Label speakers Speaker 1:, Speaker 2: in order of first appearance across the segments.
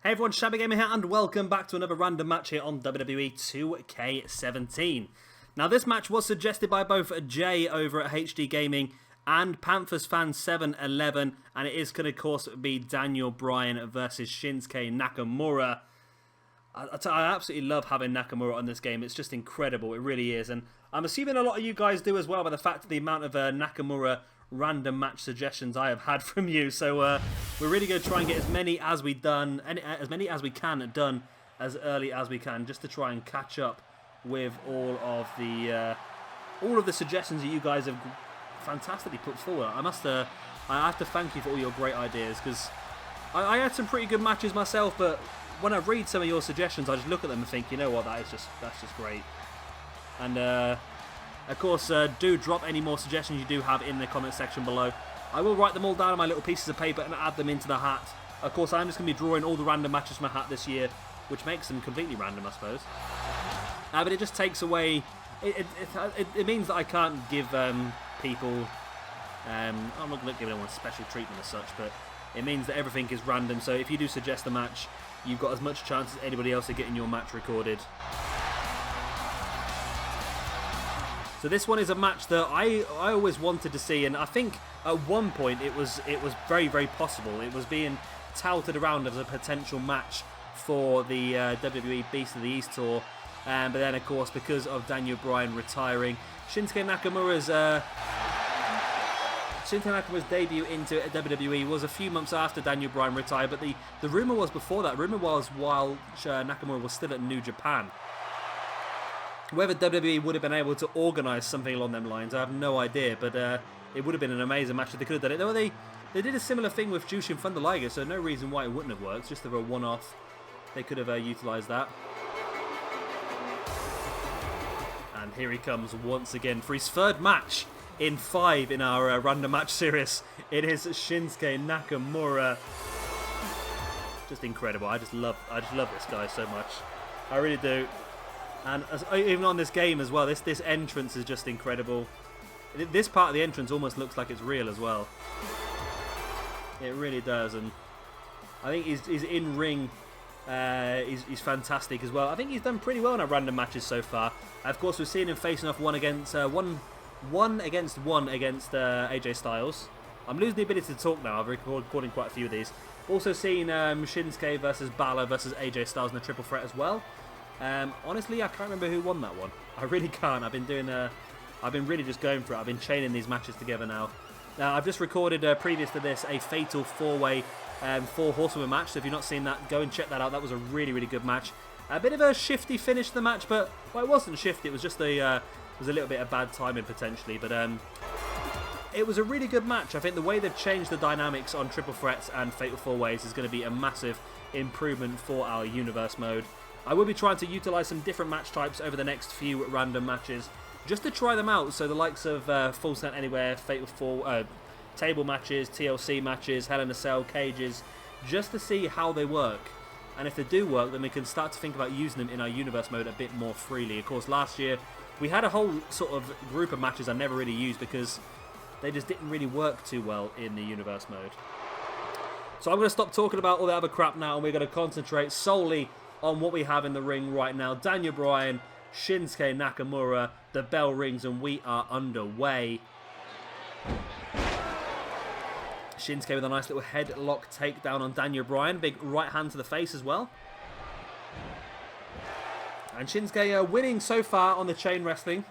Speaker 1: Hey everyone, Shabby Gamer here, and welcome back to another random match here on WWE 2K17. Now, this match was suggested by both Jay over at HD Gaming and Panthers Fan 711, and it is going to, of course, be Daniel Bryan versus Shinsuke Nakamura. I absolutely love having Nakamura on this game. It's just incredible. It really is. And I'm assuming a lot of you guys do as well by the fact of the amount of Nakamura random match suggestions I have had from you. So we're really going to try and get as many as we can done as early as we can, just to try and catch up with all of the suggestions that you guys have fantastically put forward. I have to thank you for all your great ideas, because I had some pretty good matches myself, but when I read some of your suggestions, I just look at them and think, you know what, that's just great. And of course, do drop any more suggestions you do have in the comment section below. I will write them all down on my little pieces of paper and add them into the hat. Of course, I'm just going to be drawing all the random matches from my hat this year, which makes them completely random, I suppose. But it just takes away... It means that I can't give people... I'm not going to give anyone special treatment as such, but it means that everything is random. So if you do suggest a match, you've got as much chance as anybody else of getting your match recorded. So this one is a match that I always wanted to see, and I think at one point it was very, very possible. It was being touted around as a potential match for the WWE Beast of the East tour, but then of course, because of Daniel Bryan retiring, Shinsuke Nakamura's debut into WWE was a few months after Daniel Bryan retired, but the rumour was before that. Rumour was while Nakamura was still at New Japan. Whether WWE would have been able to organise something along them lines, I have no idea, but it would have been an amazing match if they could have done it. Though they did a similar thing with Jushin Thunder Liger, so no reason why it wouldn't have worked. Just for a one-off, they could have utilised that. And here he comes once again for his third match in 5 in our random match series. It is Shinsuke Nakamura. Just incredible. I just love this guy so much. I really do. And even on this game as well, this entrance is just incredible. This part of the entrance almost looks like it's real as well. It really does, and I think he's in ring. He's fantastic as well. I think he's done pretty well in our random matches so far. Of course, we've seen him facing off one against AJ Styles. I'm losing the ability to talk now. I've recording quite a few of these. Also seen Shinsuke versus Balor versus AJ Styles in the triple threat as well. Honestly, I can't remember who won that one. I really can't. I've been really just going for it. I've been chaining these matches together now. Now, I've just recorded previous to this a fatal 4-way 4 horsewoman match. So if you've not seen that, go and check that out. That was a really, really good match. A bit of a shifty finish to the match, but well, it wasn't shifty. It was just a little bit of bad timing potentially, but it was a really good match. I think the way they've changed the dynamics on triple threats and fatal 4-ways is going to be a massive improvement for our universe mode. I will be trying to utilise some different match types over the next few random matches, just to try them out. So the likes of Full Set Anywhere, Fatal 4, table matches, TLC matches, Hell in a Cell, cages, just to see how they work. And if they do work, then we can start to think about using them in our universe mode a bit more freely. Of course, last year we had a whole sort of group of matches I never really used because they just didn't really work too well in the universe mode. So I'm going to stop talking about all the other crap now, and we're going to concentrate solely on what we have in the ring right now. Daniel Bryan, Shinsuke Nakamura, the bell rings and we are underway. Shinsuke with a nice little headlock takedown on Daniel Bryan. Big right hand to the face as well. And Shinsuke winning so far on the chain wrestling.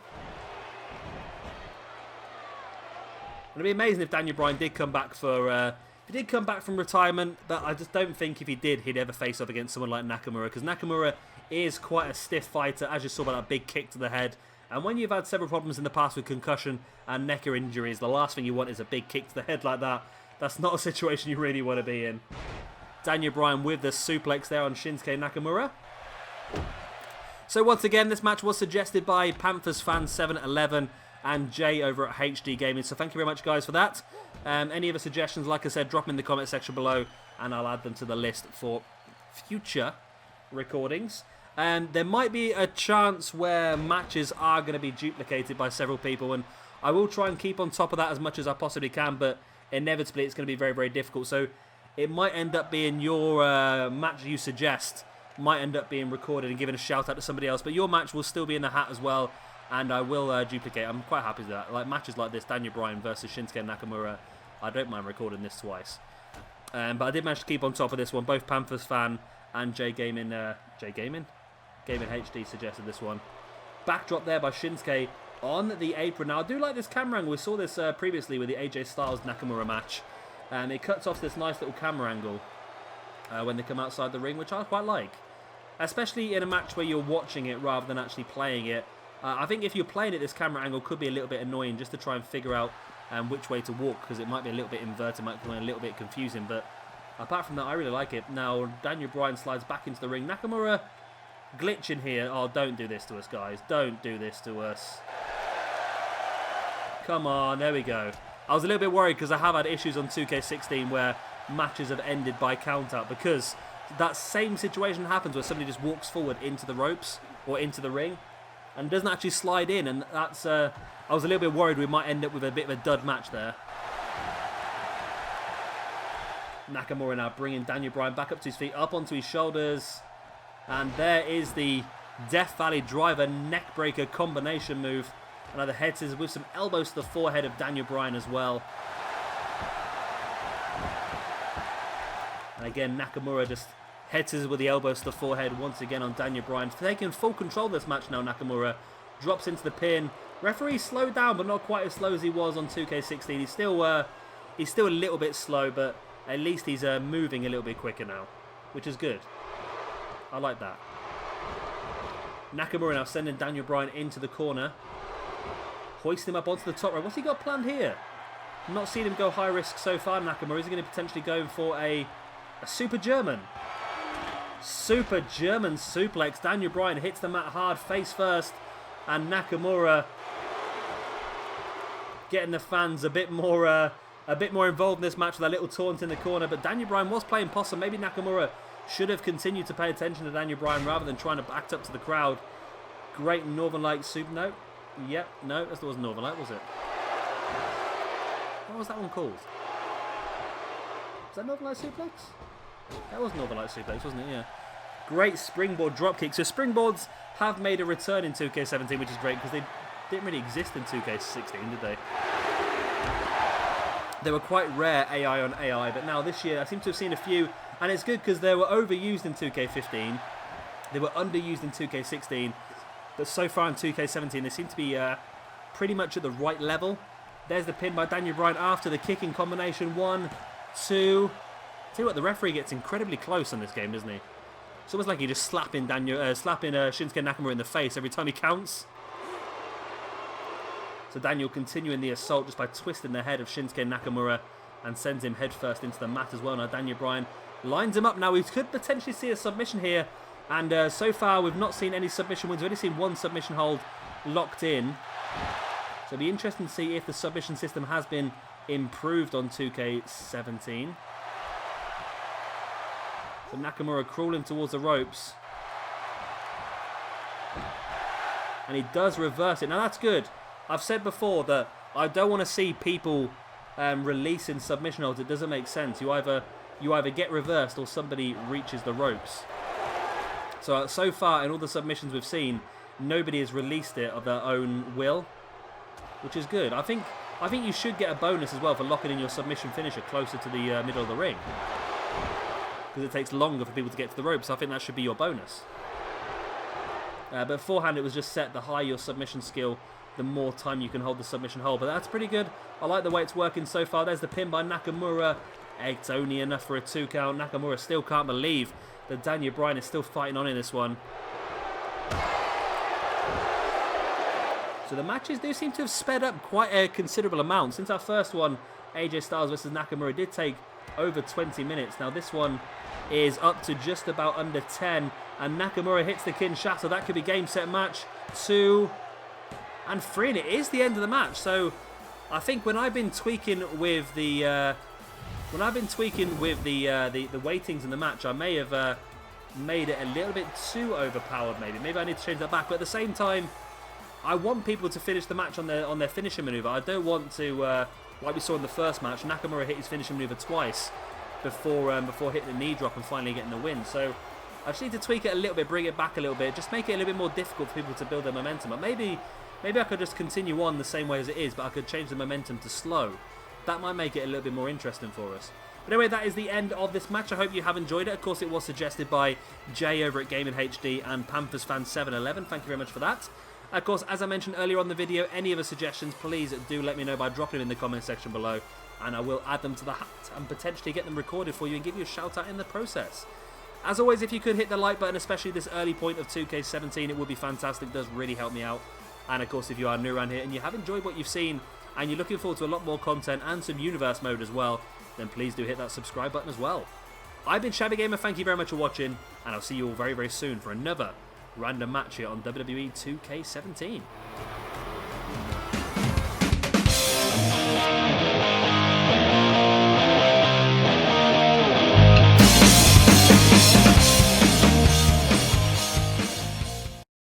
Speaker 1: It'd be amazing if Daniel Bryan did come back for... If he did come back from retirement, but I just don't think if he did, he'd ever face off against someone like Nakamura, because Nakamura is quite a stiff fighter, as you saw by that big kick to the head. And when you've had several problems in the past with concussion and neck injuries, the last thing you want is a big kick to the head like that. That's not a situation you really want to be in. Daniel Bryan with the suplex there on Shinsuke Nakamura. So once again, this match was suggested by Panthers Fan 711 and Jay over at HD Gaming. So thank you very much, guys, for that. Any other suggestions, like I said, drop them in the comment section below, and I'll add them to the list for future recordings. There might be a chance where matches are going to be duplicated by several people, and I will try and keep on top of that as much as I possibly can, but inevitably it's going to be very, very difficult. So it might end up being your match you suggest, might end up being recorded and given a shout out to somebody else, but your match will still be in the hat as well, and I will duplicate. I'm quite happy with that. Like matches like this, Daniel Bryan versus Shinsuke Nakamura, I don't mind recording this twice. But I did manage to keep on top of this one. Both Panthers fan and Gaming HD suggested this one. Backdrop there by Shinsuke on the apron. Now I do like this camera angle. We saw this previously with the AJ Styles Nakamura match. It cuts off this nice little camera angle when they come outside the ring, which I quite like. Especially in a match where you're watching it rather than actually playing it. I think if you're playing it, this camera angle could be a little bit annoying just to try and figure out which way to walk, because it might be a little bit inverted, might be a little bit confusing. But apart from that, I really like it. Now Daniel Bryan slides back into the ring. Nakamura glitching here. Oh, don't do this to us, guys. Don't do this to us. Come on, there we go. I was a little bit worried because I have had issues on 2K16 where matches have ended by count out, because that same situation happens where somebody just walks forward into the ropes or into the ring and doesn't actually slide in, and that's I was a little bit worried we might end up with a bit of a dud match there. Nakamura now bringing Daniel Bryan back up to his feet, up onto his shoulders, and there is the Death Valley Driver neckbreaker combination move. Another head scissors with some elbows to the forehead of Daniel Bryan as well. And again, Nakamura just head scissors with the elbows to the forehead once again on Daniel Bryan. Taking full control of this match now, Nakamura drops into the pin. Referee slowed down, but not quite as slow as he was on 2K16. He's still a little bit slow, but at least he's moving a little bit quicker now, which is good. I like that. Nakamura now sending Daniel Bryan into the corner. Hoist him up onto the top rope. What's he got planned here? I'm not seeing him go high risk so far, Nakamura. Is he going to potentially go for a Super German? Super German suplex. Daniel Bryan hits the mat hard, face first. And Nakamura getting the fans a bit more involved in this match with that little taunt in the corner. But Daniel Bryan was playing possum. Maybe Nakamura should have continued to pay attention to Daniel Bryan rather than trying to act up to the crowd. Great Northern Light super. No. Yep. No, that wasn't Northern Light, was it? What was that one called? Was that Northern Light suplex? That was Northern Light suplex, wasn't it? Yeah. Great springboard dropkick. So springboards have made a return in 2K17, which is great because they didn't really exist in 2K16, did they? They were quite rare AI on AI, but now this year I seem to have seen a few, and it's good because they were overused in 2K15, they were underused in 2K16, but so far in 2K17 they seem to be pretty much at the right level. There's the pin by Daniel Bryan after the kicking combination. 1, 2. Tell you what, the referee gets incredibly close on this game, doesn't he? It's almost like he just slapping Shinsuke Nakamura in the face every time he counts. So Daniel continuing the assault just by twisting the head of Shinsuke Nakamura and sends him headfirst into the mat as well. Now Daniel Bryan lines him up. Now we could potentially see a submission here, and so far we've not seen any submission wins. We've only seen one submission hold locked in. So it'll be interesting to see if the submission system has been improved on 2K17. So Nakamura crawling towards the ropes. And he does reverse it. Now that's good. I've said before that I don't want to see people releasing submission holds. It doesn't make sense. You either get reversed or somebody reaches the ropes. So far in all the submissions we've seen, nobody has released it of their own will, which is good. I think you should get a bonus as well for locking in your submission finisher closer to the middle of the ring, because it takes longer for people to get to the ropes. So I think that should be your bonus. But beforehand it was just set the higher your submission skill, the more time you can hold the submission hold. But that's pretty good. I like the way it's working so far. There's the pin by Nakamura. It's only enough for a 2 count. Nakamura still can't believe that Daniel Bryan is still fighting on in this one. So the matches do seem to have sped up quite a considerable amount. Since our first one, AJ Styles versus Nakamura, did take over 20 minutes. Now this one is up to just about under 10. And Nakamura hits the Kinshasa. That could be game, set, match. 2 and 3. And it is the end of the match. So I think when I've been tweaking with the the weightings in the match, I may have made it a little bit too overpowered. Maybe I need to change that back. But at the same time, I want people to finish the match on their finishing maneuver. I don't want to, like we saw in the first match, Nakamura hit his finishing maneuver twice. before hitting the knee drop and finally getting the win. So I just need to tweak it a little bit, bring it back a little bit, just make it a little bit more difficult for people to build their momentum. But maybe I could just continue on the same way as it is, but I could change the momentum to slow. That might make it a little bit more interesting for us. But anyway, that is the end of this match. I hope you have enjoyed it. Of course, it was suggested by Jay over at Gaming HD and Panthers Fan 711. Thank you very much for that. Of course, as I mentioned earlier on the video, any other suggestions, please do let me know by dropping them in the comment section below, and I will add them to the hat and potentially get them recorded for you and give you a shout out in the process. As always, if you could hit the like button, especially this early point of 2K17, it would be fantastic. It does really help me out. And of course, if you are new around here and you have enjoyed what you've seen and you're looking forward to a lot more content and some universe mode as well, then please do hit that subscribe button as well. I've been Shabby Gamer, thank you very much for watching, and I'll see you all very, very soon for another random match here on WWE 2K17.